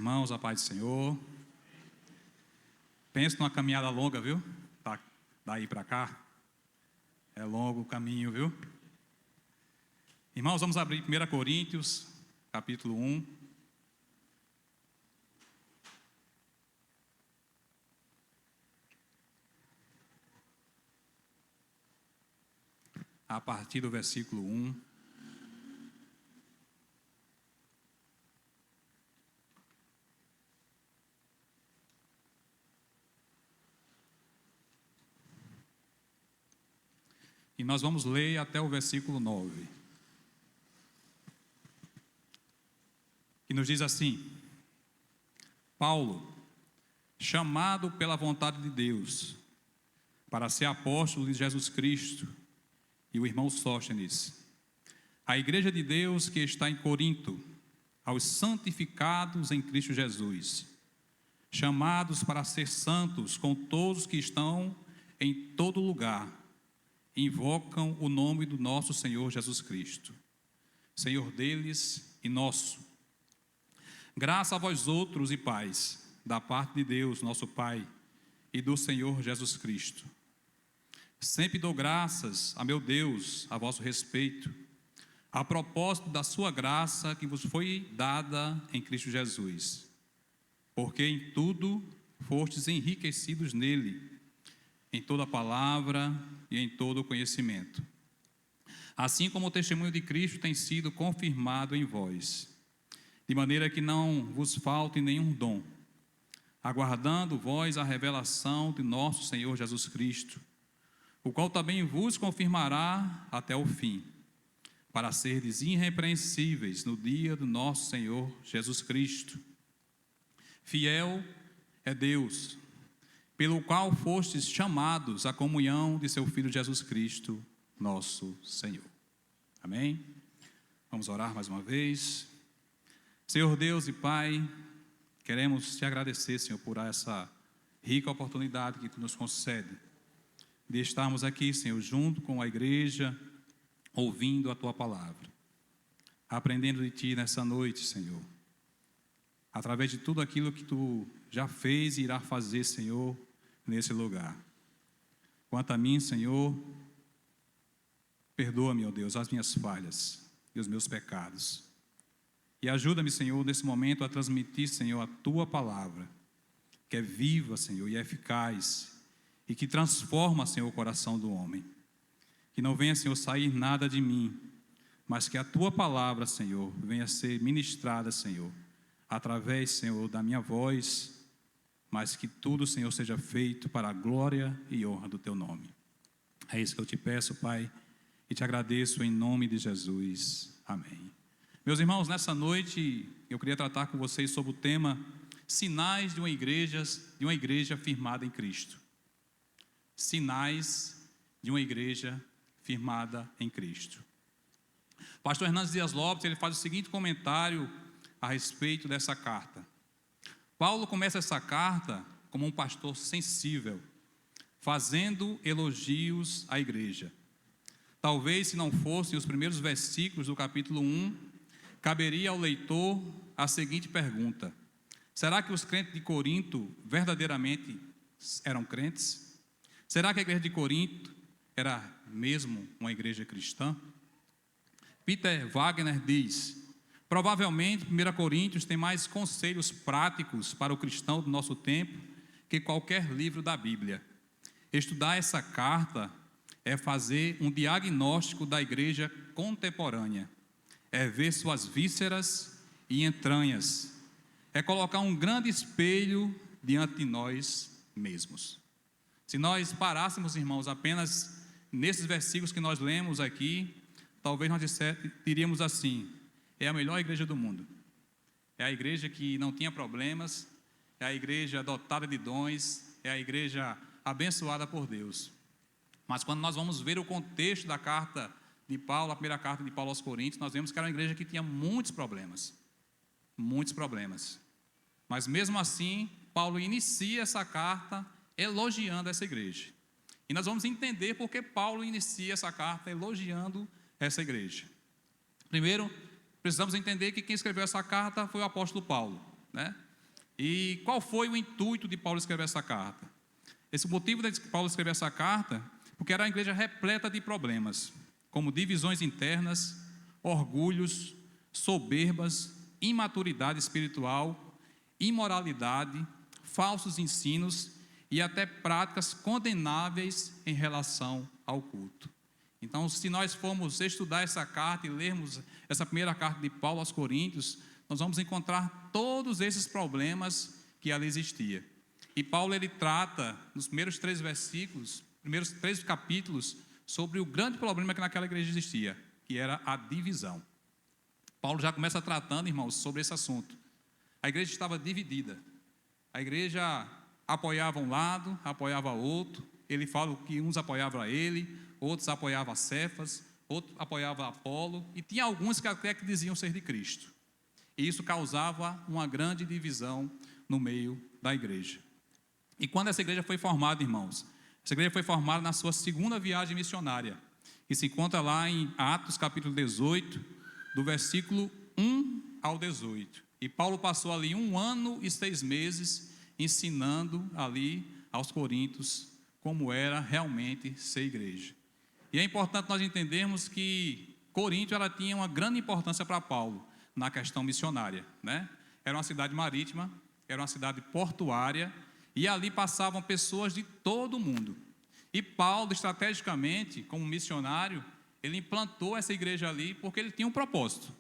irmãos, a paz do Senhor. Penso numa caminhada longa, viu? Daí para cá. É longo o caminho, viu? Irmãos, vamos abrir 1 Coríntios, capítulo 1. A partir do versículo 1. E nós vamos ler até o versículo 9. Que nos diz assim: Paulo, chamado pela vontade de Deus, para ser apóstolo de Jesus Cristo, e o irmão Sóstenes, a igreja de Deus que está em Corinto, aos santificados em Cristo Jesus, chamados para ser santos com todos que estão em todo lugar, invocam o nome do nosso Senhor Jesus Cristo, Senhor deles e nosso. Graça a vós outros e paz, da parte de Deus, nosso Pai, e do Senhor Jesus Cristo. Sempre dou graças a meu Deus a vosso respeito, a propósito da sua graça que vos foi dada em Cristo Jesus, porque em tudo fostes enriquecidos nele, em toda palavra e em todo conhecimento, assim como o testemunho de Cristo tem sido confirmado em vós, de maneira que não vos falte nenhum dom, aguardando vós a revelação de nosso Senhor Jesus Cristo, o qual também vos confirmará até o fim, para serdes irrepreensíveis no dia do nosso Senhor Jesus Cristo. Fiel é Deus, pelo qual fostes chamados à comunhão de seu Filho Jesus Cristo, nosso Senhor. Amém? Vamos orar mais uma vez. Senhor Deus e Pai, queremos te agradecer, Senhor, por essa rica oportunidade que tu nos concede, de estarmos aqui, Senhor, junto com a igreja, ouvindo a tua palavra, aprendendo de ti nessa noite, Senhor, através de tudo aquilo que tu já fez e irá fazer, Senhor, nesse lugar. Quanto a mim, Senhor, perdoa-me, ó Deus, as minhas falhas e os meus pecados. E ajuda-me, Senhor, nesse momento a transmitir, Senhor, a tua palavra, que é viva, Senhor, e é eficaz, e que transforma, Senhor, o coração do homem. Que não venha, Senhor, sair nada de mim, mas que a tua palavra, Senhor, venha ser ministrada, Senhor, através, Senhor, da minha voz, mas que tudo, Senhor, seja feito para a glória e honra do teu nome. É isso que eu te peço, Pai, e te agradeço em nome de Jesus. Amém. Meus irmãos, nessa noite eu queria tratar com vocês sobre o tema sinais de uma igreja firmada em Cristo. Sinais de uma igreja firmada em Cristo. Pastor Hernandes Dias Lopes, ele faz o seguinte comentário a respeito dessa carta. Paulo começa essa carta como um pastor sensível, fazendo elogios à igreja. Talvez, se não fossem os primeiros versículos do capítulo 1, caberia ao leitor a seguinte pergunta: será que os crentes de Corinto verdadeiramente eram crentes? Será que a igreja de Corinto era mesmo uma igreja cristã? Peter Wagner diz: provavelmente 1 Coríntios tem mais conselhos práticos para o cristão do nosso tempo que qualquer livro da Bíblia. Estudar essa carta é fazer um diagnóstico da igreja contemporânea, é ver suas vísceras e entranhas, é colocar um grande espelho diante de nós mesmos. Se nós parássemos, irmãos, apenas nesses versículos que nós lemos aqui, talvez nós diríamos assim: é a melhor igreja do mundo, é a igreja que não tinha problemas, é a igreja dotada de dons, é a igreja abençoada por Deus. Mas quando nós vamos ver o contexto da carta de Paulo, a primeira carta de Paulo aos Coríntios, nós vemos que era uma igreja que tinha muitos problemas. Mas mesmo assim, Paulo inicia essa carta elogiando essa igreja. E nós vamos entender por que Paulo inicia essa carta elogiando essa igreja. Primeiro, precisamos entender que quem escreveu essa carta foi o apóstolo Paulo, né? E qual foi o intuito de Paulo escrever essa carta? Esse motivo de Paulo escrever essa carta, porque era uma igreja repleta de problemas, como divisões internas, orgulhos, soberbas, imaturidade espiritual, imoralidade, falsos ensinos e até práticas condenáveis em relação ao culto. Então, se nós formos estudar essa carta e lermos essa primeira carta de Paulo aos Coríntios, nós vamos encontrar todos esses problemas que ali existiam. E Paulo, ele trata, nos primeiros 3 versículos, primeiros 3 capítulos, sobre o grande problema que naquela igreja existia, que era a divisão. Paulo já começa tratando, irmãos, sobre esse assunto. A igreja estava dividida. A igreja apoiava um lado, apoiava outro. Ele fala que uns apoiavam a ele, outros apoiavam a Cefas, outros apoiavam a Apolo, e tinha alguns que até que diziam ser de Cristo. E isso causava uma grande divisão no meio da igreja. E quando essa igreja foi formada, irmãos, essa igreja foi formada na sua segunda viagem missionária, que se encontra lá em Atos capítulo 18, do versículo 1 ao 18. E Paulo passou ali 1 ano e 6 meses ensinando ali aos coríntios como era realmente ser igreja. E é importante nós entendermos que Corinto, ela tinha uma grande importância para Paulo na questão missionária, né? Era uma cidade marítima, era uma cidade portuária, e ali passavam pessoas de todo o mundo. E Paulo, estrategicamente, como missionário, ele implantou essa igreja ali porque ele tinha um propósito.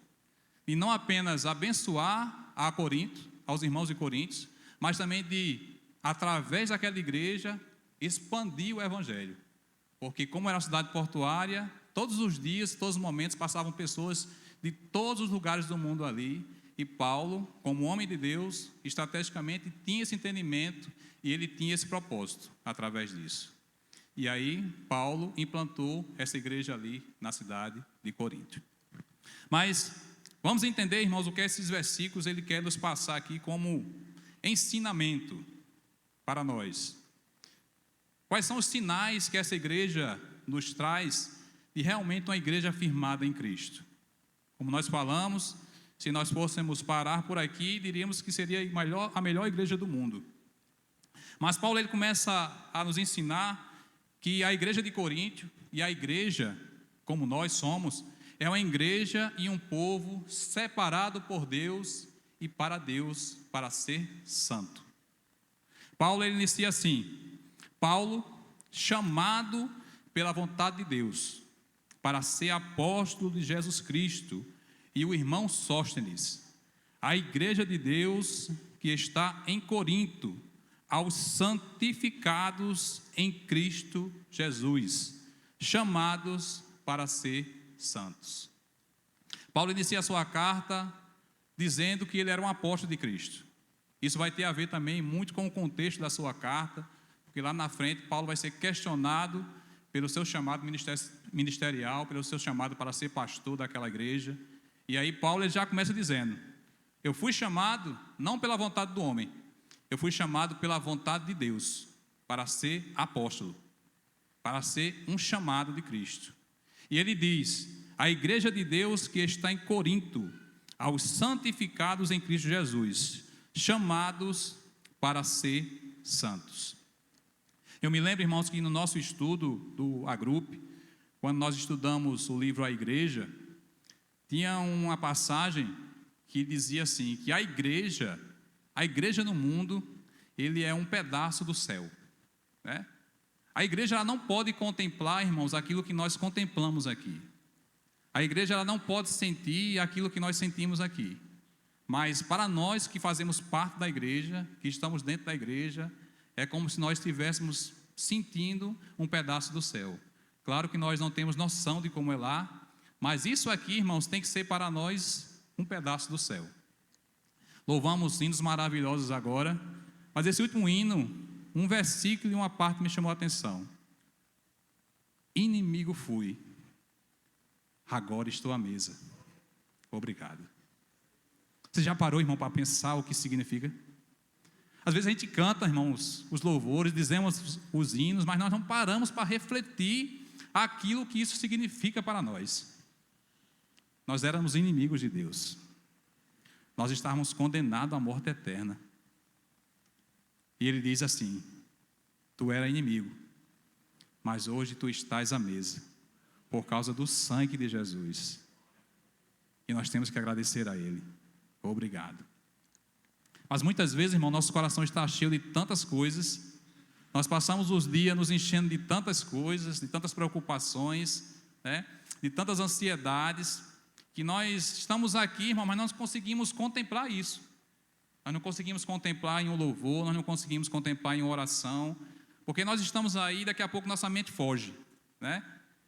E não apenas abençoar a Corinto, aos irmãos de Corinto, mas também de, através daquela igreja, expandir o evangelho. Porque como era uma cidade portuária, todos os dias, todos os momentos, passavam pessoas de todos os lugares do mundo ali. E Paulo, como homem de Deus, estrategicamente tinha esse entendimento e ele tinha esse propósito através disso. E aí Paulo implantou essa igreja ali na cidade de Corinto. Mas vamos entender, irmãos, o que esses versículos ele quer nos passar aqui como ensinamento para nós. Quais são os sinais que essa igreja nos traz de realmente uma igreja firmada em Cristo? Como nós falamos, se nós fôssemos parar por aqui, diríamos que seria a melhor igreja do mundo. Mas Paulo ele começa a nos ensinar que a igreja de Corinto e a igreja, como nós somos, é uma igreja e um povo separado por Deus e para Deus, para ser santo. Paulo ele inicia assim: Paulo, chamado pela vontade de Deus, para ser apóstolo de Jesus Cristo, e o irmão Sóstenes, a igreja de Deus que está em Corinto, aos santificados em Cristo Jesus, chamados para ser santos. Paulo inicia a sua carta dizendo que ele era um apóstolo de Cristo. Isso vai ter a ver também muito com o contexto da sua carta, porque lá na frente Paulo vai ser questionado pelo seu chamado ministerial, pelo seu chamado para ser pastor daquela igreja. E aí Paulo ele já começa dizendo: eu fui chamado não pela vontade do homem, eu fui chamado pela vontade de Deus para ser apóstolo, para ser um chamado de Cristo. E ele diz: a igreja de Deus que está em Corinto, aos santificados em Cristo Jesus, chamados para ser santos. Eu me lembro, irmãos, que no nosso estudo do Agrupe, quando nós estudamos o livro A Igreja, tinha uma passagem que dizia assim, que a igreja no mundo, ele é um pedaço do céu, né? A igreja ela não pode contemplar, irmãos, aquilo que nós contemplamos aqui. A igreja ela não pode sentir aquilo que nós sentimos aqui. Mas para nós que fazemos parte da igreja, que estamos dentro da igreja, é como se nós estivéssemos sentindo um pedaço do céu. Claro que nós não temos noção de como é lá, mas isso aqui, irmãos, tem que ser para nós um pedaço do céu. Louvamos hinos maravilhosos agora, mas esse último hino, um versículo e uma parte me chamou a atenção. Inimigo fui, agora estou à mesa. Obrigado. Você já parou, irmão, para pensar o que significa? Às vezes a gente canta, irmãos, os louvores, dizemos os hinos, mas nós não paramos para refletir aquilo que isso significa para nós. Nós éramos inimigos de Deus. Nós estávamos condenados à morte eterna. E ele diz assim: tu era inimigo, mas hoje tu estás à mesa, por causa do sangue de Jesus. E nós temos que agradecer a Ele. Obrigado. Mas muitas vezes, irmão, nosso coração está cheio de tantas coisas. Nós passamos os dias nos enchendo de tantas coisas, de tantas preocupações, né? De tantas ansiedades, que nós estamos aqui, irmão, mas nós não conseguimos contemplar isso. Nós não conseguimos contemplar em um louvor, nós não conseguimos contemplar em uma oração, porque nós estamos aí e daqui a pouco nossa mente foge, né?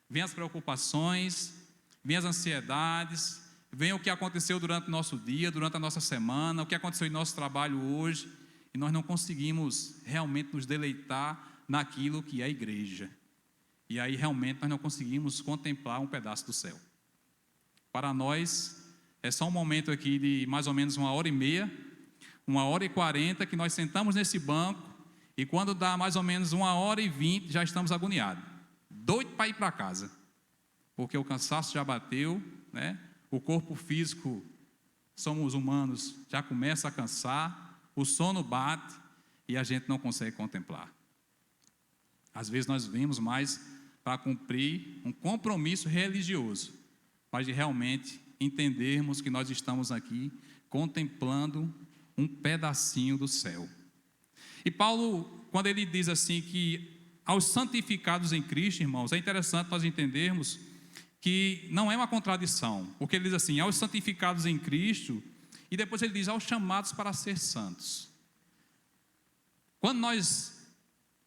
Vem as preocupações, vem as ansiedades, vem o que aconteceu durante o nosso dia, durante a nossa semana, o que aconteceu em nosso trabalho hoje, e nós não conseguimos realmente nos deleitar naquilo que é a igreja. E aí realmente nós não conseguimos contemplar um pedaço do céu. Para nós, é só um momento aqui de mais ou menos 1h30, 1h40, que nós sentamos nesse banco, e quando dá mais ou menos 1h20, já estamos agoniados, doido para ir para casa, porque o cansaço já bateu, né? O corpo físico, somos humanos, já começa a cansar, o sono bate e a gente não consegue contemplar. Às vezes nós vemos mais para cumprir um compromisso religioso, mas de realmente entendermos que nós estamos aqui contemplando um pedacinho do céu. E Paulo, quando ele diz assim que aos santificados em Cristo, irmãos, é interessante nós entendermos que não é uma contradição, porque ele diz assim, aos santificados em Cristo, e depois ele diz, aos chamados para ser santos. Quando nós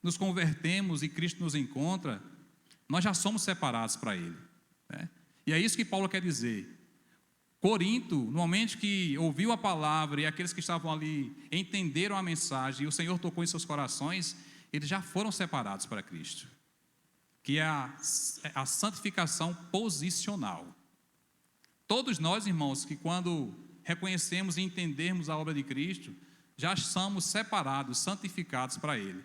nos convertemos e Cristo nos encontra, nós já somos separados para Ele, né? E é isso que Paulo quer dizer. Corinto, no momento que ouviu a palavra e aqueles que estavam ali entenderam a mensagem e o Senhor tocou em seus corações, eles já foram separados para Cristo, que é a santificação posicional. Todos nós, irmãos, que quando reconhecemos e entendemos a obra de Cristo, já somos separados, santificados para Ele.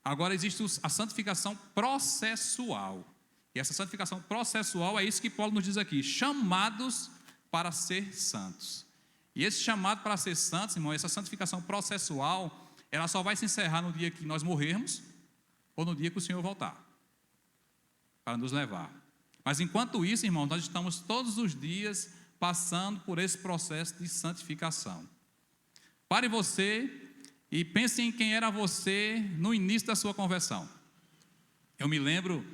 Agora existe a santificação processual, e essa santificação processual é isso que Paulo nos diz aqui, chamados para ser santos. E esse chamado para ser santos, irmão, essa santificação processual, ela só vai se encerrar no dia que nós morrermos, ou no dia que o Senhor voltar para nos levar. Mas enquanto isso, irmãos, nós estamos todos os dias passando por esse processo de santificação. Pare você e pense em quem era você no início da sua conversão. Eu me lembro,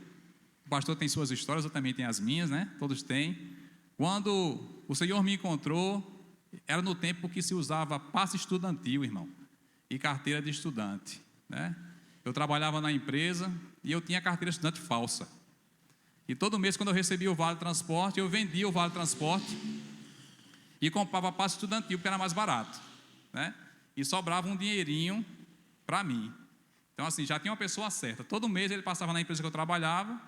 o pastor tem suas histórias, eu também tenho as minhas, né? Todos têm. Quando o Senhor me encontrou, era no tempo que se usava passe estudantil, irmão, e carteira de estudante, né? Eu trabalhava na empresa e eu tinha carteira de estudante falsa. E todo mês, quando eu recebia o Vale Transporte, eu vendia o Vale Transporte e comprava passe estudantil, porque era mais barato, né? E sobrava um dinheirinho para mim. Então, assim, já tinha uma pessoa certa. Todo mês ele passava na empresa que eu trabalhava,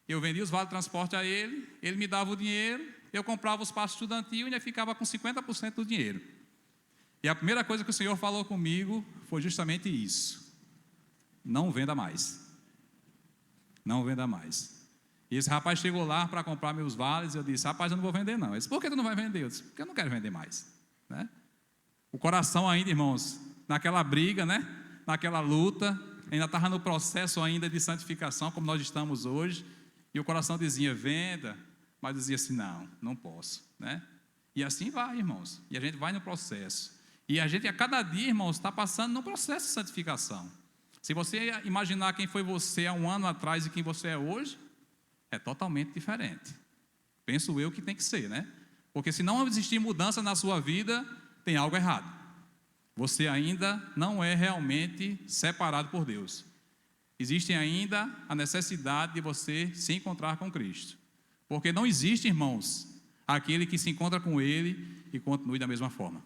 eu vendia os Vale Transporte a ele, ele me dava o dinheiro, eu comprava os passes estudantil e ainda ficava com 50% do dinheiro. E a primeira coisa que o Senhor falou comigo foi justamente isso: não venda mais. Não venda mais. E esse rapaz chegou lá para comprar meus vales, e eu disse, rapaz, eu não vou vender não. Ele disse, por que tu não vai vender? Eu disse, porque eu não quero vender mais, né? O coração ainda, irmãos, naquela briga, né? Naquela luta, ainda estava no processo ainda de santificação, como nós estamos hoje, e o coração dizia, venda, mas dizia assim, não posso, né? E assim vai, irmãos, e a gente vai no processo, e a gente a cada dia, irmãos, está passando no processo de santificação. Se você imaginar quem foi você há um ano atrás e quem você é hoje, é totalmente diferente. Penso eu que tem que ser, né? Porque se não existir mudança na sua vida, tem algo errado. Você ainda não é realmente separado por Deus. Existe ainda a necessidade de você se encontrar com Cristo. Porque não existe, irmãos, aquele que se encontra com Ele e continue da mesma forma.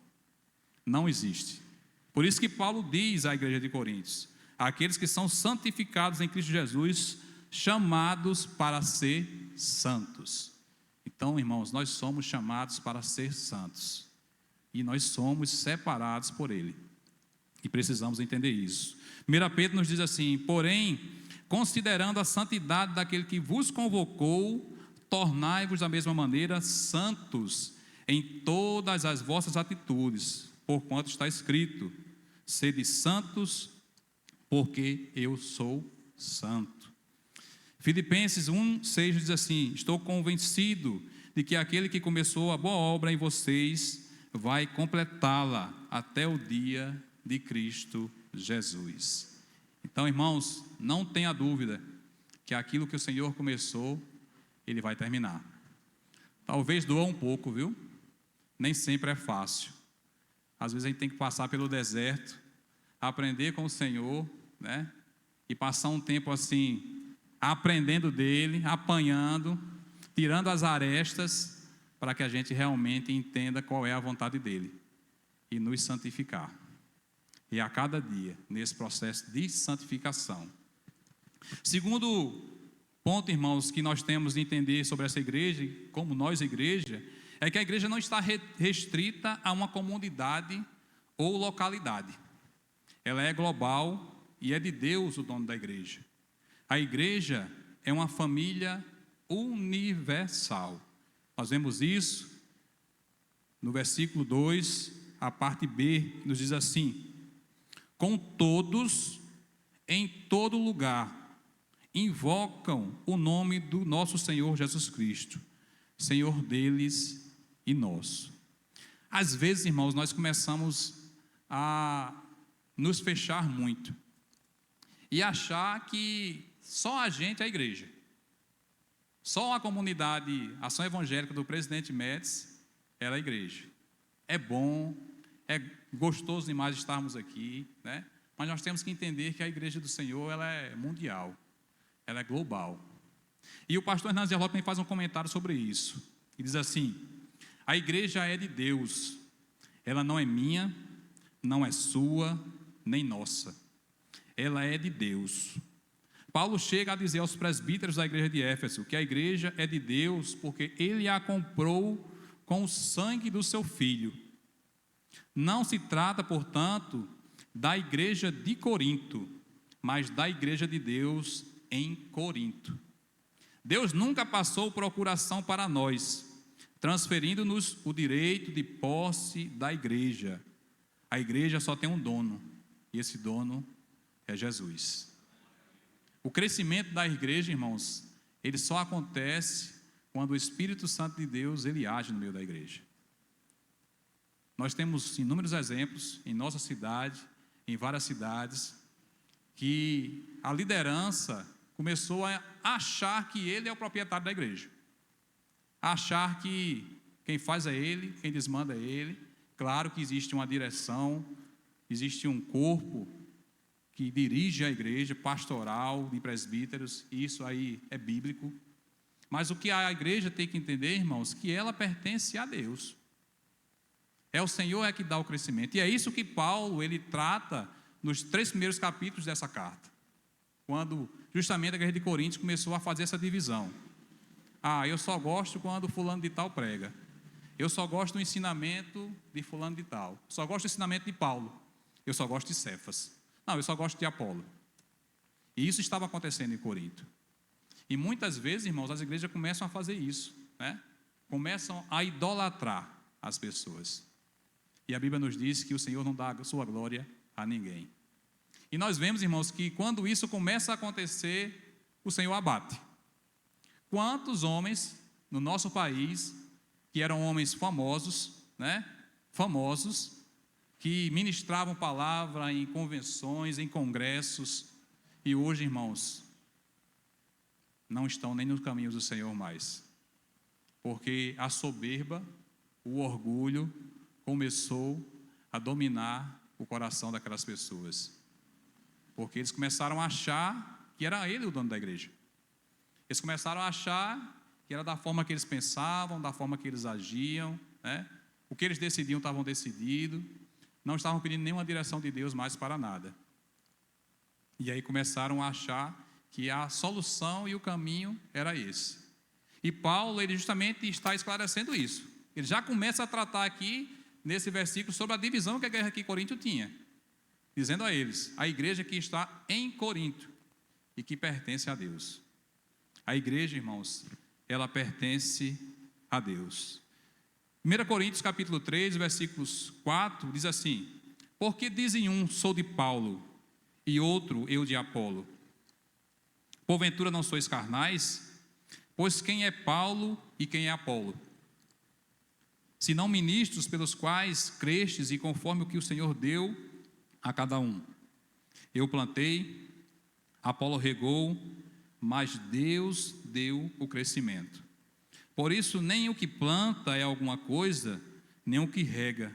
Não existe. Por isso que Paulo diz à igreja de Coríntios, aqueles que são santificados em Cristo Jesus, chamados para ser santos. Então, irmãos, nós somos chamados para ser santos. E nós somos separados por Ele. E precisamos entender isso. 1 Pedro nos diz assim, porém, considerando a santidade daquele que vos convocou, tornai-vos da mesma maneira santos em todas as vossas atitudes, porquanto está escrito, Sede santos, porque eu sou santo. Filipenses 1:6 diz assim: estou convencido de que aquele que começou a boa obra em vocês vai completá-la até o dia de Cristo Jesus. Então, irmãos, não tenha dúvida que aquilo que o Senhor começou, Ele vai terminar. Talvez doa um pouco, viu? Nem sempre é fácil. Às vezes a gente tem que passar pelo deserto, aprender com o Senhor, né? E passar um tempo assim, aprendendo dele, apanhando, tirando as arestas, para que a gente realmente entenda qual é a vontade dele e nos santificar. E a cada dia, nesse processo de santificação. Segundo ponto, irmãos, que nós temos de entender sobre essa igreja, como nós, igreja, é que a igreja não está restrita a uma comunidade ou localidade. Ela é global e é de Deus o dono da igreja. A igreja é uma família universal. Nós vemos isso no versículo 2, a parte B, que nos diz assim: com todos, em todo lugar, invocam o nome do nosso Senhor Jesus Cristo, Senhor deles e nosso. Às vezes, irmãos, nós começamos a nos fechar muito e achar que só a gente é a igreja. Só a comunidade Ação Evangélica do Presidente Médici é a igreja. É bom, é gostoso demais estarmos aqui, né? Mas nós temos que entender que a igreja do Senhor, ela é mundial, ela é global. E o pastor Hernandes Lopes faz um comentário sobre isso. Ele diz assim: a igreja é de Deus, ela não é minha, não é sua, nem nossa. Ela é de Deus. Paulo chega a dizer aos presbíteros da igreja de Éfeso que a igreja é de Deus porque ele a comprou com o sangue do seu filho. Não se trata, portanto, da igreja de Corinto, mas da igreja de Deus em Corinto. Deus nunca passou procuração para nós, transferindo-nos o direito de posse da igreja. A igreja só tem um dono, e esse dono é Jesus. O crescimento da igreja, irmãos, ele só acontece quando o Espírito Santo de Deus, ele age no meio da igreja. Nós temos inúmeros exemplos em nossa cidade, em várias cidades, que a liderança começou a achar que ele é o proprietário da igreja. Achar que quem faz é ele, quem desmanda é ele. Claro que existe uma direção, existe um corpo que dirige a igreja, pastoral, de presbíteros, isso aí é bíblico. Mas o que a igreja tem que entender, irmãos, que ela pertence a Deus. É o Senhor é que dá o crescimento. E é isso que Paulo, ele trata nos 3 primeiros capítulos dessa carta. Quando justamente a igreja de Coríntios começou a fazer essa divisão. Eu só gosto quando fulano de tal prega. Eu só gosto do ensinamento de fulano de tal. Só gosto do ensinamento de Paulo. Eu só gosto de Cefas. Não, eu só gosto de Apolo. E isso estava acontecendo em Corinto. E muitas vezes, irmãos, as igrejas começam a fazer isso, né? Começam a idolatrar as pessoas. E a Bíblia nos diz que o Senhor não dá a sua glória a ninguém. E nós vemos, irmãos, que quando isso começa a acontecer, o Senhor abate. Quantos homens no nosso país, que eram homens famosos, né? Famosos, que ministravam palavra em convenções, em congressos, e hoje, irmãos, não estão nem nos caminhos do Senhor mais, porque a soberba, o orgulho, começou a dominar o coração daquelas pessoas, porque eles começaram a achar que era ele o dono da igreja. Eles começaram a achar que era da forma que eles pensavam, da forma que eles agiam, né? O que eles decidiam estavam decidido, não estavam pedindo nenhuma direção de Deus mais para nada. E aí começaram a achar que a solução e o caminho era esse. E Paulo, ele justamente está esclarecendo isso. Ele já começa a tratar aqui, nesse versículo, sobre a divisão que a igreja aqui em Corinto tinha. Dizendo a eles, a igreja que está em Corinto e que pertence a Deus. A igreja, irmãos, ela pertence a Deus. 1 Coríntios capítulo 3, versículos 4, diz assim: Porque dizem um, sou de Paulo, e outro, eu de Apolo? Porventura não sois carnais? Pois quem é Paulo e quem é Apolo? Senão ministros pelos quais crestes e conforme o que o Senhor deu a cada um. Eu plantei, Apolo regou, mas Deus deu o crescimento. Por isso, nem o que planta é alguma coisa, nem o que rega,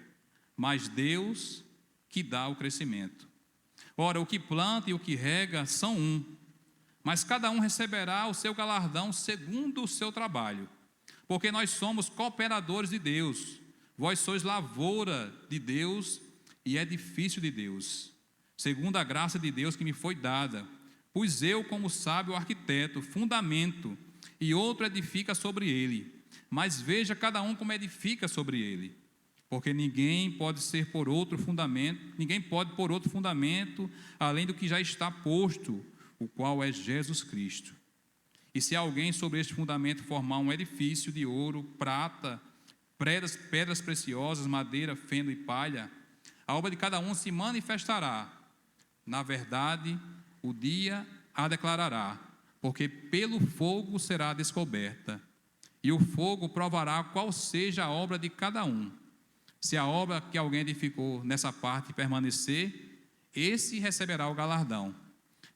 mas Deus que dá o crescimento. Ora, o que planta e o que rega são um, mas cada um receberá o seu galardão segundo o seu trabalho. Porque nós somos cooperadores de Deus, vós sois lavoura de Deus e edifício de Deus, segundo a graça de Deus que me foi dada. Pois eu, como sábio arquiteto, fundamento, e outro edifica sobre ele. Mas veja cada um como edifica sobre ele. Porque ninguém pode pôr outro fundamento além do que já está posto, o qual é Jesus Cristo. E se alguém sobre este fundamento formar um edifício de ouro, prata, pedras preciosas, madeira, feno e palha, a obra de cada um se manifestará. Na verdade, o dia a declarará, porque pelo fogo será descoberta. E o fogo provará qual seja a obra de cada um. Se a obra que alguém edificou nessa parte permanecer, esse receberá o galardão.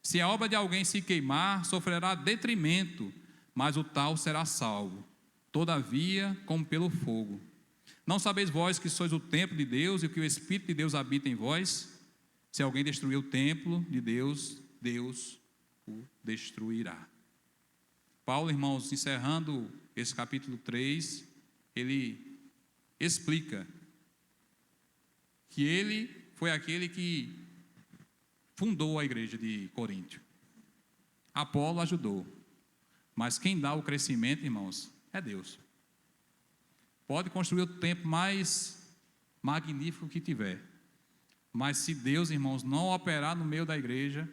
Se a obra de alguém se queimar, sofrerá detrimento, mas o tal será salvo, todavia, como pelo fogo. Não sabeis vós que sois o templo de Deus e que o Espírito de Deus habita em vós? Se alguém destruir o templo de Deus, Deus o destruirá. Paulo, irmãos, encerrando esse capítulo 3, ele explica que ele foi aquele que fundou a igreja de Corinto. Apolo ajudou, mas quem dá o crescimento, irmãos, é Deus. Pode construir o templo mais magnífico que tiver, mas se Deus, irmãos, não operar no meio da igreja,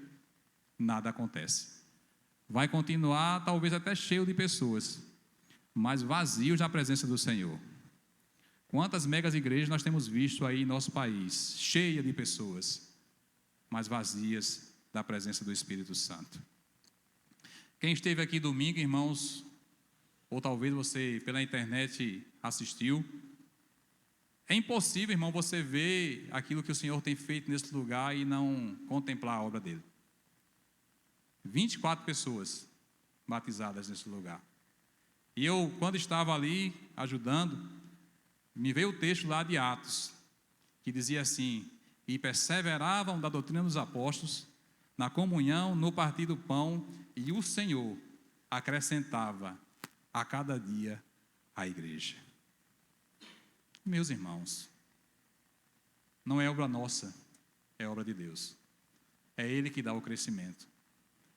nada acontece. Vai continuar talvez até cheio de pessoas, mas vazio da presença do Senhor. Quantas megas igrejas nós temos visto aí em nosso país, cheia de pessoas, mas vazias da presença do Espírito Santo. Quem esteve aqui domingo, irmãos, ou talvez você pela internet assistiu, é impossível, irmão, você ver aquilo que o Senhor tem feito nesse lugar e não contemplar a obra dele. 24 pessoas batizadas nesse lugar. E eu, quando estava ali ajudando, me veio o texto lá de Atos, que dizia assim: e perseveravam da doutrina dos apóstolos, na comunhão, no partir do pão, e o Senhor acrescentava a cada dia a igreja. Meus irmãos, não é obra nossa, é obra de Deus. É Ele que dá o crescimento.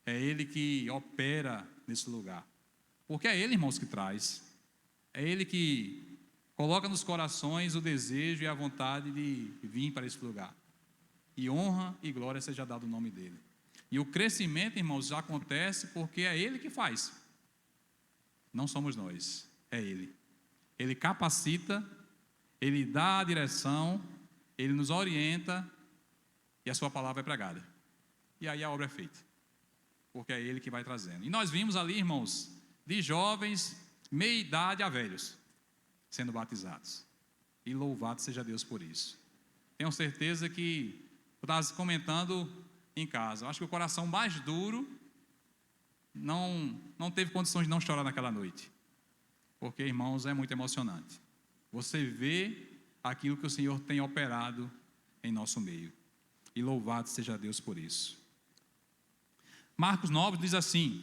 É Ele que opera nesse lugar. Porque é Ele, irmãos, que traz. É Ele que coloca nos corações o desejo e a vontade de vir para esse lugar. E honra e glória seja dado o nome dEle. E o crescimento, irmãos, já acontece porque é Ele que faz. Não somos nós, é Ele. Ele capacita, Ele dá a direção, Ele nos orienta e a sua palavra é pregada. E aí a obra é feita. Porque é Ele que vai trazendo. E nós vimos ali, irmãos, de jovens, meia idade a velhos, sendo batizados. E louvado seja Deus por isso. Tenho certeza que, eu estava comentando em casa, eu acho que o coração mais duro não teve condições de não chorar naquela noite. Porque, irmãos, é muito emocionante. Você vê aquilo que o Senhor tem operado em nosso meio. E louvado seja Deus por isso. Marcos 9 diz assim,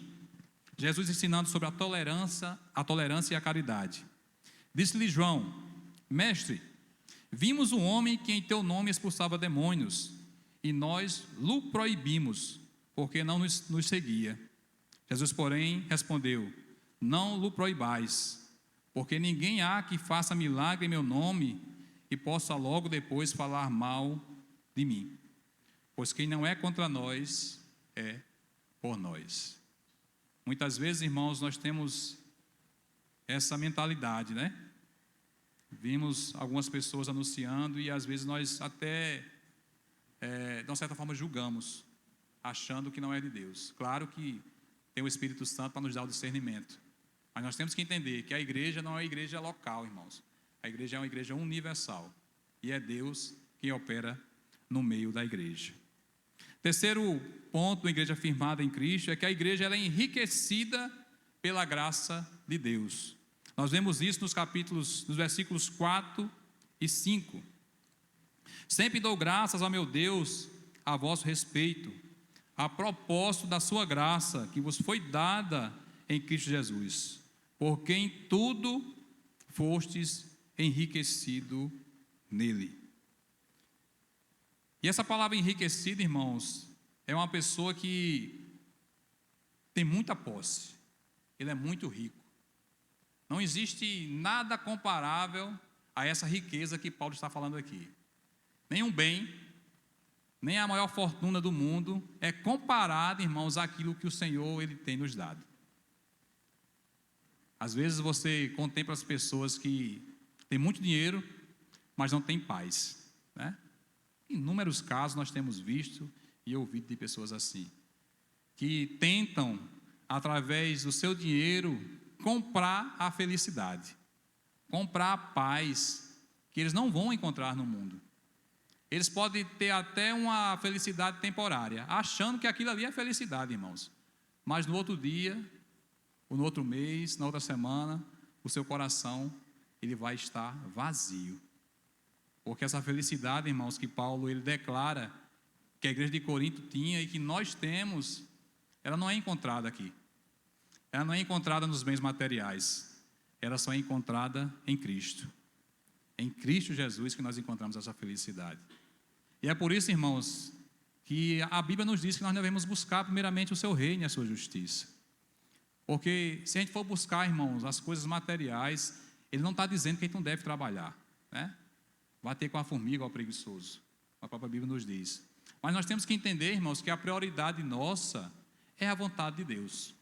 Jesus ensinando sobre a tolerância e a caridade. Disse-lhe João: Mestre, vimos um homem que em teu nome expulsava demônios, e nós lhe proibimos, porque não nos seguia. Jesus, porém, respondeu: Não lhe proibais, porque ninguém há que faça milagre em meu nome e possa logo depois falar mal de mim. Pois quem não é contra nós, é por nós. Muitas vezes, irmãos, nós temos essa mentalidade, né? Vimos algumas pessoas anunciando e às vezes nós até uma certa forma, julgamos, achando que não é de Deus. Claro que tem o Espírito Santo para nos dar o discernimento. Mas nós temos que entender que a igreja não é uma igreja local, irmãos. A igreja é uma igreja universal. E é Deus quem opera no meio da igreja. Terceiro ponto da igreja firmada em Cristo é que a igreja ela é enriquecida pela graça de Deus. Nós vemos isso nos versículos 4 e 5. Sempre dou graças ao meu Deus a vosso respeito, a propósito da sua graça que vos foi dada em Cristo Jesus, porque em tudo fostes enriquecido nele. E essa palavra enriquecido, irmãos, é uma pessoa que tem muita posse, ele é muito rico. Não existe nada comparável a essa riqueza que Paulo está falando aqui. Nenhum bem, nem a maior fortuna do mundo é comparado, irmãos, àquilo que o Senhor ele tem nos dado. Às vezes você contempla as pessoas que têm muito dinheiro, mas não têm paz, né? Inúmeros casos nós temos visto e ouvido de pessoas assim, que tentam, através do seu dinheiro, comprar a felicidade, comprar a paz que eles não vão encontrar no mundo. Eles podem ter até uma felicidade temporária, achando que aquilo ali é felicidade, irmãos. Mas no outro dia, ou no outro mês, na outra semana, o seu coração ele vai estar vazio. Porque essa felicidade, irmãos, que Paulo ele declara que a igreja de Corinto tinha e que nós temos, ela não é encontrada aqui. Ela não é encontrada nos bens materiais. Ela só é encontrada em Cristo. Em Cristo Jesus que nós encontramos essa felicidade. E é por isso, irmãos, que a Bíblia nos diz que nós devemos buscar primeiramente o seu reino e a sua justiça. Porque se a gente for buscar, irmãos, as coisas materiais, ele não está dizendo que a gente não deve trabalhar, né? Bater com a formiga ao preguiçoso. A própria Bíblia nos diz. Mas nós temos que entender, irmãos, que a prioridade nossa é a vontade de Deus.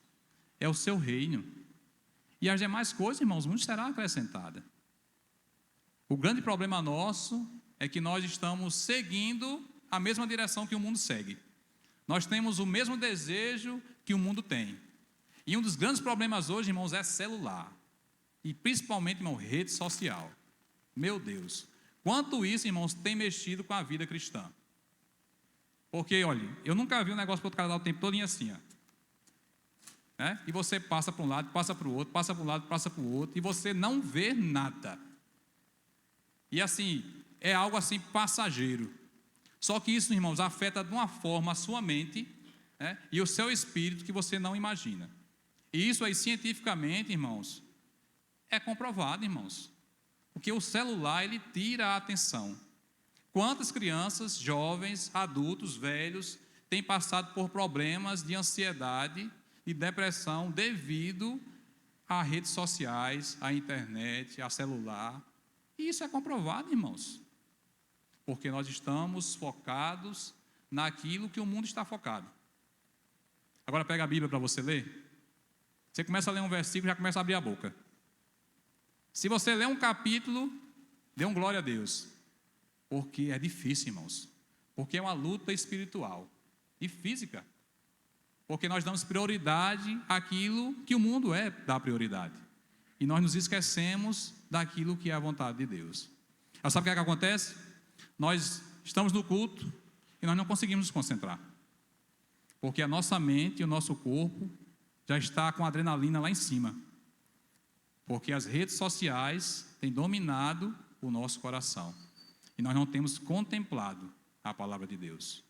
É o seu reino. E as demais coisas, irmãos, muito será acrescentada. O grande problema nosso é que nós estamos seguindo a mesma direção que o mundo segue. Nós temos o mesmo desejo que o mundo tem. E um dos grandes problemas hoje, irmãos, é celular. E principalmente, irmão, rede social. Meu Deus. Quanto isso, irmãos, tem mexido com a vida cristã. Porque, olha, eu nunca vi um negócio para o outro cara dar o tempo todo assim, ó. Né? E você passa para um lado, passa para o outro, passa para um lado, passa para o outro, e você não vê nada. E assim, é algo assim passageiro. Só que isso, irmãos, afeta de uma forma a sua mente, né, e o seu espírito que você não imagina. E isso aí, cientificamente, irmãos, é comprovado, irmãos. Porque o celular, ele tira a atenção. Quantas crianças, jovens, adultos, velhos, têm passado por problemas de ansiedade e depressão devido a redes sociais, à internet, a celular. E isso é comprovado, irmãos. Porque nós estamos focados naquilo que o mundo está focado. Agora pega a Bíblia para você ler. Você começa a ler um versículo e já começa a abrir a boca. Se você ler um capítulo, dê um glória a Deus. Porque é difícil, irmãos. Porque é uma luta espiritual e física. Porque nós damos prioridade àquilo que o mundo dá prioridade. E nós nos esquecemos daquilo que é a vontade de Deus. Aí sabe o que acontece? Nós estamos no culto e nós não conseguimos nos concentrar. Porque a nossa mente e o nosso corpo já está com a adrenalina lá em cima. Porque as redes sociais têm dominado o nosso coração. E nós não temos contemplado a palavra de Deus.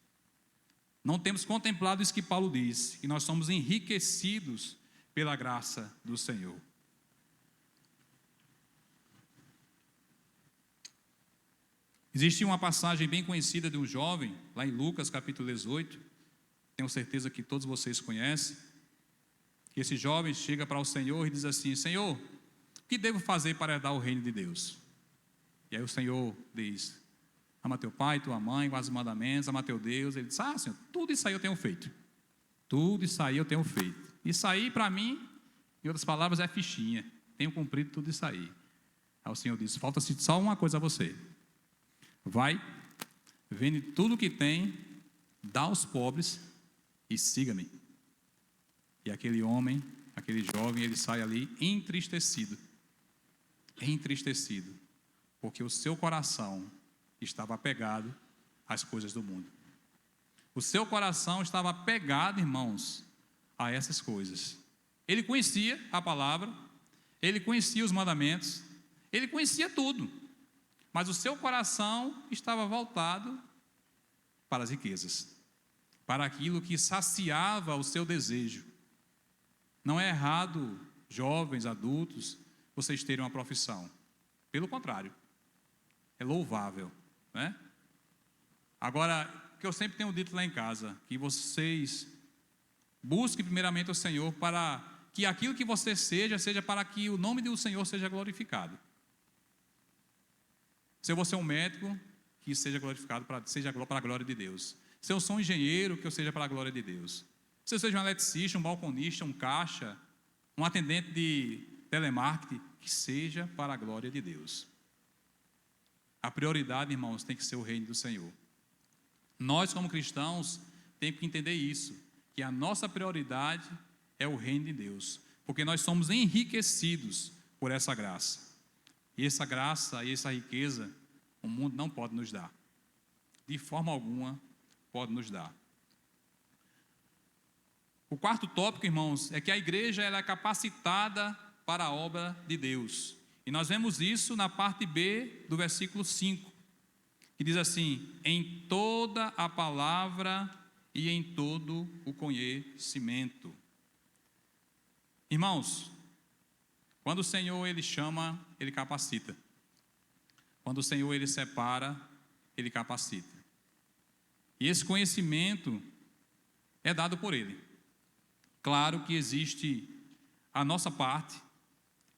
Não temos contemplado isso que Paulo diz, que nós somos enriquecidos pela graça do Senhor. Existe uma passagem bem conhecida de um jovem, lá em Lucas capítulo 18, tenho certeza que todos vocês conhecem, que esse jovem chega para o Senhor e diz assim: Senhor, o que devo fazer para herdar o reino de Deus? E aí o Senhor diz: ama teu pai, tua mãe, guarda os mandamentos, ama teu Deus. Ele diz: Senhor, tudo isso aí eu tenho feito. Tudo isso aí eu tenho feito. Isso aí para mim, em outras palavras, é fichinha. Tenho cumprido tudo isso aí. Aí o Senhor diz: falta-se só uma coisa a você. Vai, vende tudo o que tem dá aos pobres e siga-me. E aquele homem, aquele jovem, ele sai ali entristecido, porque o seu coração estava apegado às coisas do mundo. O seu coração estava apegado, irmãos, a essas coisas. Ele conhecia a palavra, ele conhecia os mandamentos, ele conhecia tudo, mas o seu coração estava voltado para as riquezas, para aquilo que saciava o seu desejo. Não é errado, jovens, adultos, vocês terem uma profissão. Pelo contrário, é louvável, né? Agora, o que eu sempre tenho dito lá em casa, que vocês busquem primeiramente o Senhor para que aquilo que você seja para que o nome do Senhor seja glorificado. Se eu vou ser um médico, que seja glorificado, seja para a glória de Deus. Se eu sou um engenheiro, que eu seja para a glória de Deus. Se eu seja um eletricista, um balconista, um caixa, um atendente de telemarketing, que seja para a glória de Deus. A prioridade, irmãos, tem que ser o reino do Senhor. Nós, como cristãos, temos que entender isso, que a nossa prioridade é o reino de Deus, porque nós somos enriquecidos por essa graça. E essa graça e essa riqueza, o mundo não pode nos dar. De forma alguma, pode nos dar. O quarto tópico, irmãos, é que a igreja ela é capacitada para a obra de Deus. E nós vemos isso na parte B do versículo 5, que diz assim: em toda a palavra e em todo o conhecimento. Irmãos, quando o Senhor ele chama, ele capacita. Quando o Senhor ele separa, ele capacita. E esse conhecimento é dado por ele. Claro que existe a nossa parte,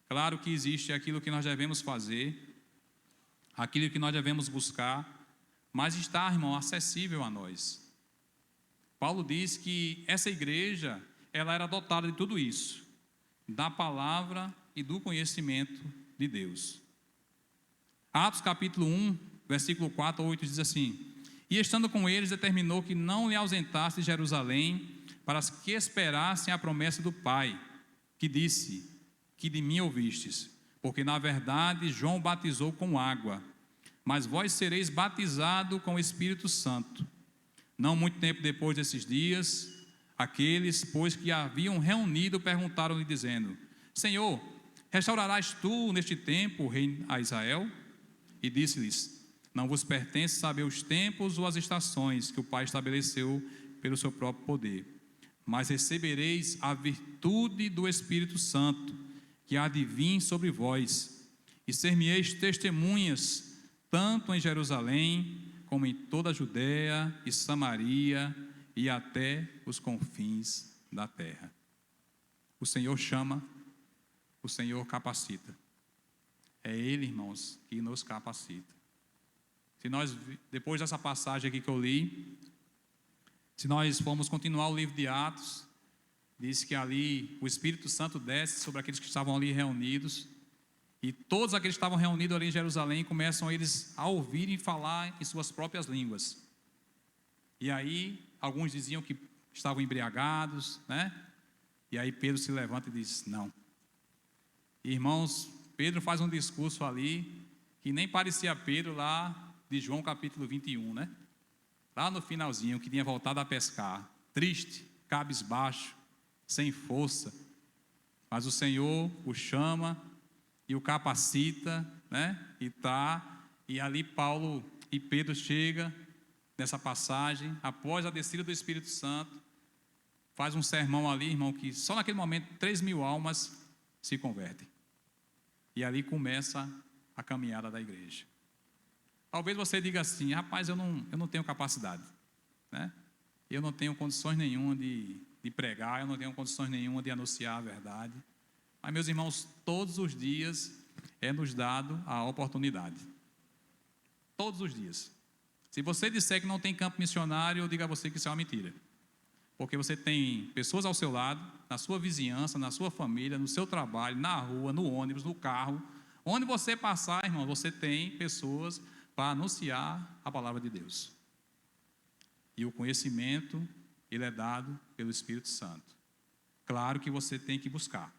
claro que existe aquilo que nós devemos fazer, aquilo que nós devemos buscar, mas está, irmão, acessível a nós. Paulo diz que essa igreja, ela era dotada de tudo isso, da palavra e do conhecimento de Deus. Atos capítulo 1, versículo 4 a 8 diz assim: e estando com eles, determinou que não lhe ausentasse de Jerusalém, para que esperassem a promessa do Pai, que disse, que de mim ouvistes, porque na verdade João batizou com água, mas vós sereis batizados com o Espírito Santo. Não muito tempo depois desses dias, aqueles, pois, que haviam reunido, perguntaram-lhe, dizendo: Senhor, restaurarás tu neste tempo o reino a Israel? E disse-lhes: não vos pertence saber os tempos ou as estações que o Pai estabeleceu pelo seu próprio poder, mas recebereis a virtude do Espírito Santo, que há de vir sobre vós, e ser-me-eis testemunhas, tanto em Jerusalém, como em toda a Judéia e Samaria, e até os confins da terra. O Senhor chama, o Senhor capacita. É Ele, irmãos, que nos capacita. Se nós, depois dessa passagem aqui que eu li, se nós formos continuar o livro de Atos, diz que ali o Espírito Santo desce sobre aqueles que estavam ali reunidos, e todos aqueles que estavam reunidos ali em Jerusalém começam eles a ouvirem falar em suas próprias línguas. E aí, alguns diziam que estavam embriagados, né? E aí Pedro se levanta e diz: não. Irmãos, Pedro faz um discurso ali que nem parecia Pedro lá de João capítulo 21, né? Lá no finalzinho, que tinha voltado a pescar, triste, cabisbaixo, sem força. Mas o Senhor o chama e o capacita, né? E ali Paulo e Pedro chegam nessa passagem, após a descida do Espírito Santo, faz um sermão ali, irmão, que só naquele momento 3.000 almas se convertem. E ali começa a caminhada da igreja. Talvez você diga assim: rapaz, eu não tenho capacidade, né? Eu não tenho condições nenhuma de pregar, eu não tenho condições nenhuma de anunciar a verdade. Mas, meus irmãos, todos os dias é nos dado a oportunidade. Todos os dias. Se você disser que não tem campo missionário, eu digo a você que isso é uma mentira. Porque você tem pessoas ao seu lado, na sua vizinhança, na sua família, no seu trabalho, na rua, no ônibus, no carro. Onde você passar, irmão, você tem pessoas para anunciar a palavra de Deus. E o conhecimento, ele é dado pelo Espírito Santo. Claro que você tem que buscar.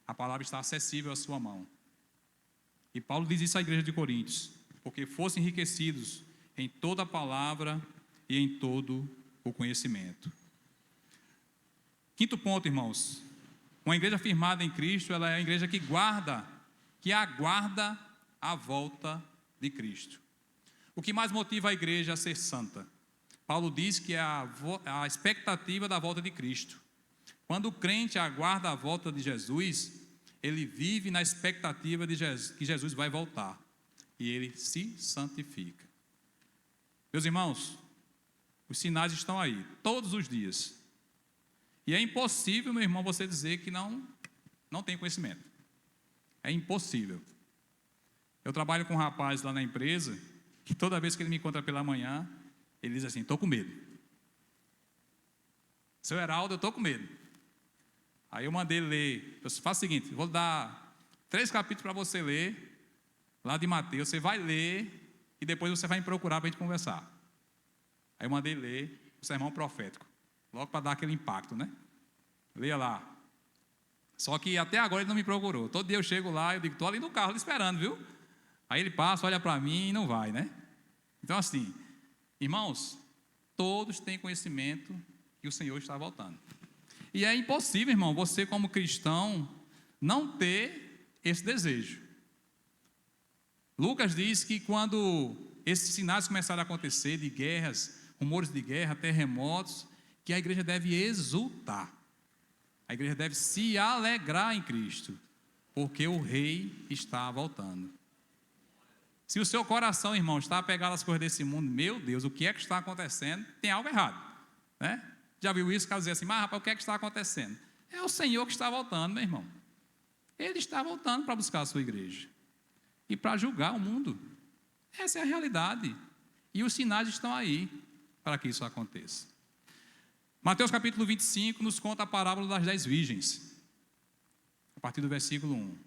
A palavra está acessível à sua mão. E Paulo diz isso à igreja de Coríntios, porque fossem enriquecidos em toda a palavra e em todo o conhecimento. Quinto ponto, irmãos. Uma igreja firmada em Cristo, ela é a igreja que aguarda a volta de Cristo. O que mais motiva a igreja a ser santa? Paulo diz que é a expectativa da volta de Cristo. Quando o crente aguarda a volta de Jesus, ele vive na expectativa de que Jesus vai voltar. E ele se santifica. Meus irmãos, os sinais estão aí, todos os dias. E é impossível, meu irmão, você dizer que não tem conhecimento. É impossível. Eu trabalho com um rapaz lá na empresa, que toda vez que ele me encontra pela manhã, ele diz assim: estou com medo. Seu Heraldo, eu estou com medo. Aí eu mandei ele ler. Eu faço o seguinte: vou dar 3 capítulos para você ler, lá de Mateus. Você vai ler e depois você vai me procurar para a gente conversar. Aí eu mandei ler o sermão profético, logo para dar aquele impacto, né? Leia lá. Só que até agora ele não me procurou. Todo dia eu chego lá e eu digo: estou ali no carro esperando, viu? Aí ele passa, olha para mim e não vai, né? Então assim, irmãos, todos têm conhecimento que o Senhor está voltando. E é impossível, irmão, você como cristão não ter esse desejo. Lucas diz que quando esses sinais começaram a acontecer, de guerras, rumores de guerra, terremotos, que a igreja deve exultar. A igreja deve se alegrar em Cristo, porque o Rei está voltando. Se o seu coração, irmão, está apegado às coisas desse mundo, meu Deus, o que é que está acontecendo? Tem algo errado, né? Já viu isso? O cara dizer assim: mas rapaz, o que é que está acontecendo? É o Senhor que está voltando, meu irmão. Ele está voltando para buscar a sua igreja e para julgar o mundo. Essa é a realidade. E os sinais estão aí para que isso aconteça. Mateus capítulo 25 nos conta a parábola das 10 virgens, a partir do versículo 1.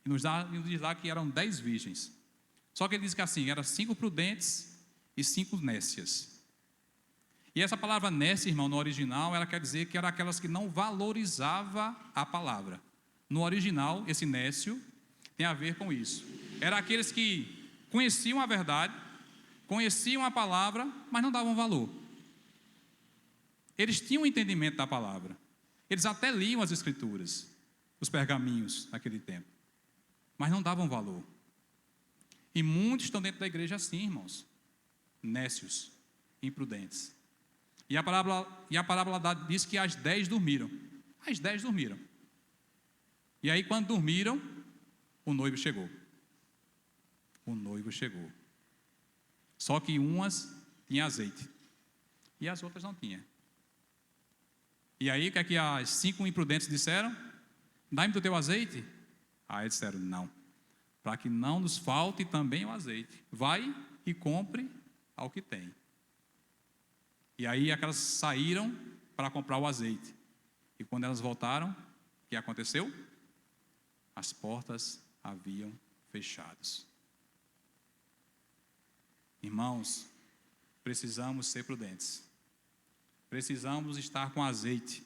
E nos diz lá que eram 10 virgens. Só que ele diz que assim, eram 5 prudentes e 5 nécias. E essa palavra nécia, irmão, no original, ela quer dizer que eram aquelas que não valorizavam a palavra. No original, esse nécio tem a ver com isso. Eram aqueles que conheciam a verdade, conheciam a palavra, mas não davam valor. Eles tinham entendimento da palavra. Eles até liam as escrituras, os pergaminhos naquele tempo, mas não davam valor. E muitos estão dentro da igreja assim, irmãos, nécios, imprudentes. E a parábola diz que as 10 dormiram. As 10 dormiram. E aí, quando dormiram, o noivo chegou. O noivo chegou. Só que umas tinham azeite e as outras não tinham. E aí, o que é que as 5 imprudentes disseram? Dá-me do teu azeite? Aí eles disseram: não, para que não nos falte também o azeite. Vai e compre ao que tem. E aí aquelas saíram para comprar o azeite. E quando elas voltaram, o que aconteceu? As portas haviam fechado. Irmãos, precisamos ser prudentes. Precisamos estar com azeite.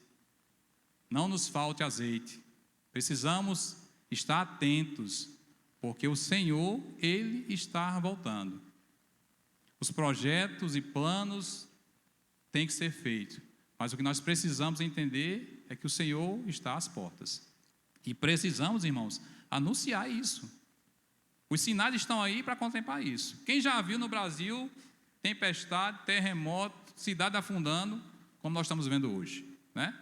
Não nos falte azeite. Precisamos estar atentos, porque o Senhor, Ele está voltando. Os projetos e planos têm que ser feitos, mas o que nós precisamos entender é que o Senhor está às portas. E precisamos, irmãos, anunciar isso. Os sinais estão aí para contemplar isso. Quem já viu no Brasil tempestade, terremoto, cidade afundando, como nós estamos vendo hoje, né?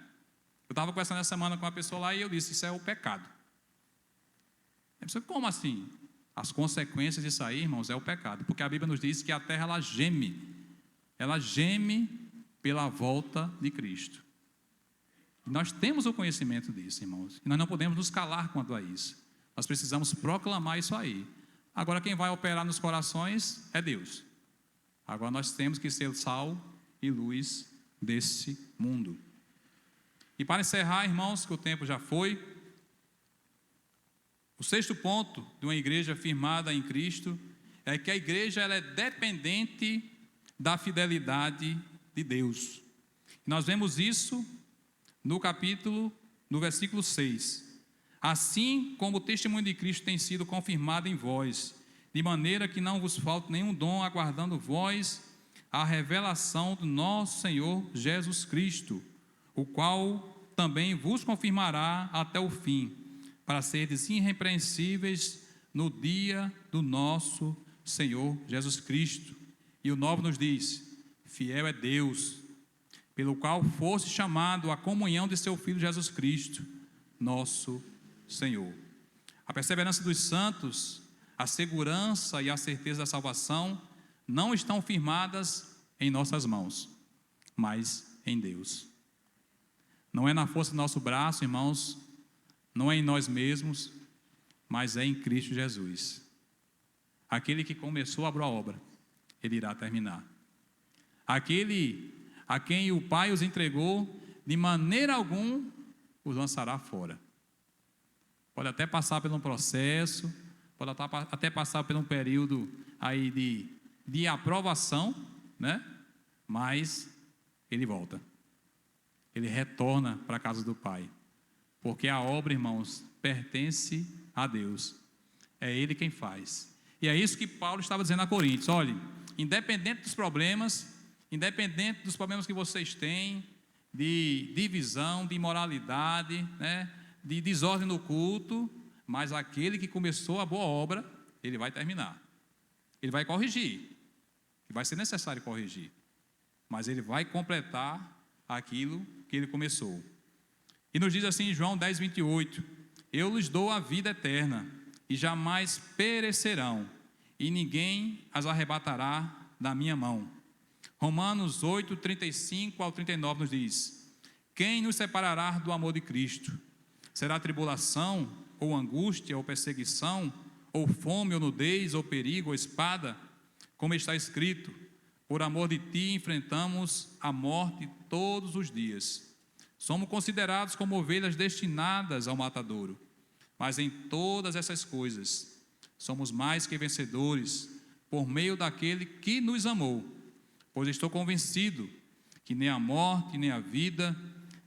Eu estava conversando essa semana com uma pessoa lá e eu disse: isso é o pecado. Eu disse: como assim? As consequências disso aí, irmãos, é o pecado, porque a Bíblia nos diz que a terra ela geme pela volta de Cristo. E nós temos o conhecimento disso, irmãos, e nós não podemos nos calar quanto a isso. Nós precisamos proclamar isso aí. Agora quem vai operar nos corações é Deus. Agora nós temos que ser sal e luz desse mundo. E para encerrar, irmãos, que o tempo já foi, o 6º ponto de uma igreja firmada em Cristo é que a igreja ela é dependente da fidelidade de Deus. Nós vemos isso no versículo 6. Assim como o testemunho de Cristo tem sido confirmado em vós, de maneira que não vos falte nenhum dom, aguardando vós a revelação do nosso Senhor Jesus Cristo, o qual também vos confirmará até o fim, para serdes irrepreensíveis no dia do nosso Senhor Jesus Cristo. E o 9 nos diz: fiel é Deus, pelo qual fosse chamado à comunhão de seu Filho Jesus Cristo, nosso Senhor. A perseverança dos santos, a segurança e a certeza da salvação não estão firmadas em nossas mãos, mas em Deus. Não é na força do nosso braço, irmãos, não é em nós mesmos, mas é em Cristo Jesus. Aquele que começou a boa obra, Ele irá terminar. Aquele a quem o Pai os entregou, de maneira alguma os lançará fora. Pode até passar por um processo, pode até passar por um período aí de aprovação, né? Mas Ele volta. Ele retorna para a casa do Pai. Porque a obra, irmãos, pertence a Deus. É Ele quem faz. E é isso que Paulo estava dizendo a Coríntios: olha, independente dos problemas que vocês têm, de divisão, de imoralidade, né, de desordem no culto, mas aquele que começou a boa obra, Ele vai terminar. Ele vai corrigir, vai ser necessário corrigir, mas Ele vai completar aquilo que Ele começou. E nos diz assim em João 10, 28, eu lhes dou a vida eterna, e jamais perecerão, e ninguém as arrebatará da minha mão. Romanos 8, 35 ao 39 nos diz: quem nos separará do amor de Cristo? Será tribulação, ou angústia, ou perseguição, ou fome, ou nudez, ou perigo, ou espada? Como está escrito: por amor de ti enfrentamos a morte todos os dias. Somos considerados como ovelhas destinadas ao matadouro. Mas em todas essas coisas somos mais que vencedores por meio daquele que nos amou. Pois estou convencido que nem a morte, nem a vida,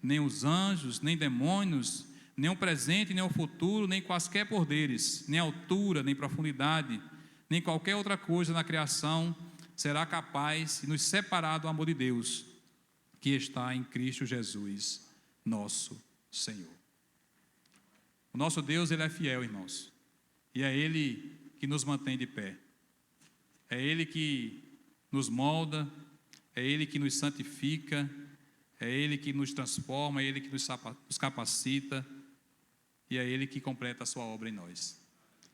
nem os anjos, nem demônios, nem o presente, nem o futuro, nem quaisquer poderes, nem altura, nem profundidade, nem qualquer outra coisa na criação será capaz de nos separar do amor de Deus, que está em Cristo Jesus, nosso Senhor. O nosso Deus, Ele é fiel, irmãos, e é Ele que nos mantém de pé, é Ele que nos molda, é Ele que nos santifica, é Ele que nos transforma, é Ele que nos capacita, e é Ele que completa a sua obra em nós.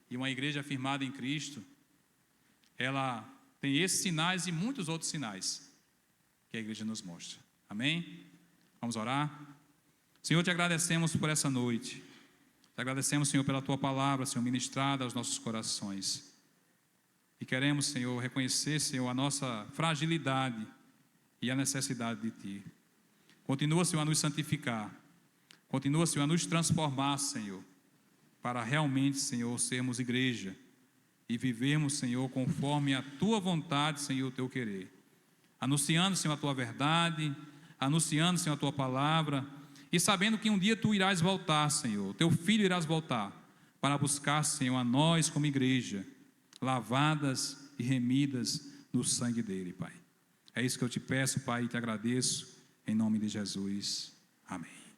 E uma igreja firmada em Cristo, ela tem esses sinais e muitos outros sinais que a igreja nos mostra. Amém? Vamos orar? Senhor, te agradecemos por essa noite. Te agradecemos, Senhor, pela tua palavra, Senhor, ministrada aos nossos corações. E queremos, Senhor, reconhecer, Senhor, a nossa fragilidade e a necessidade de ti. Continua, Senhor, a nos santificar. Continua, Senhor, a nos transformar, Senhor, para realmente, Senhor, sermos igreja e vivermos, Senhor, conforme a tua vontade, Senhor, o teu querer. Anunciando, Senhor, a tua verdade, anunciando, Senhor, a tua palavra, e sabendo que um dia tu irás voltar, Senhor, teu filho irás voltar, para buscar, Senhor, a nós como igreja, lavadas e remidas no sangue dele, Pai. É isso que eu te peço, Pai, e te agradeço, em nome de Jesus. Amém.